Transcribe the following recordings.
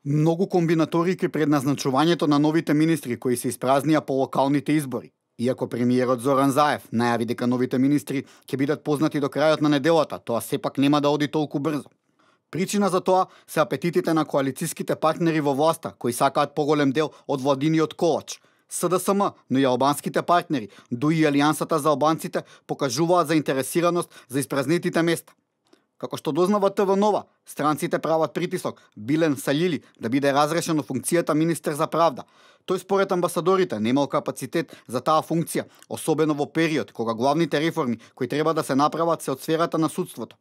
Многу комбинаторики пред назначувањето на новите министри кои се испразнија по локалните избори. Иако премиерот Зоран Заев најави дека новите министри ќе бидат познати до крајот на неделата, тоа сепак нема да оди толку брзо. Причина за тоа се апетитите на коалициските партнери во власта, кои сакаат поголем дел од владиниот колач. СДСМ, но и албанските партнери, дуи и Алијансата за албанците, покажуваат заинтересираност за испразнетите места. Како што дознава ТВ Нова, странците прават притисок Билен Салили да биде разрешено функцијата министер за правда. Тој според амбасадорите немал капацитет за таа функција, особено во период кога главните реформи кои треба да се направат се од сферата на судството.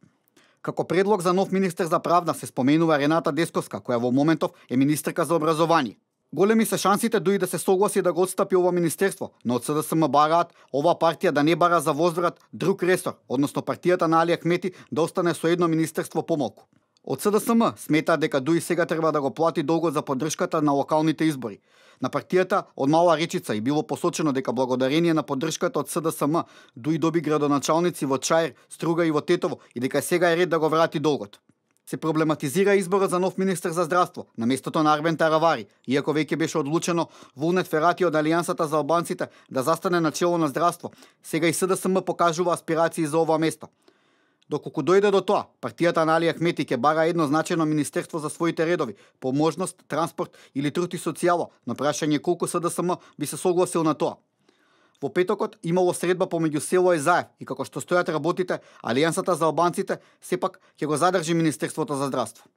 Како предлог за нов министер за правда се споменува Рената Десковска, која во моментов е министерка за образование. Големи се шансите дуи да се согласи да го отстапи ова министерство, но од СДСМ бараат оваа партија да не бара за возврат друг ресор, односно партијата на Али Ахмети да остане со едно министерство помалку. Од СДСМ сметаат дека дуи сега треба да го плати долгот за поддршката на локалните избори. На партијата од Мала Речица и било посочено дека благодарение на поддршката од СДСМ дуи доби градоначалници во Чаир, Струга и во Тетово и дека сега е ред да го врати долгот. Се проблематизира изборот за нов министер за здравство на местото на Арбен Таравари, иако веќе беше одлучено Вулнет Ферати од Алијансата за албанците да застане на чело на здравство. Сега и СДСМ покажува аспирации за ова место. Доколку дојде до тоа, партијата на Али Ахмети ќе бара едно значено министерство за своите редови, по можност, транспорт или труд и социјала, но прашање колку СДСМ би се согласил на тоа. Во петокот имало средба помеѓу Село и Заев и како што стојат работите, Алијансата за албанците сепак ќе го задржи Министерството за здравство.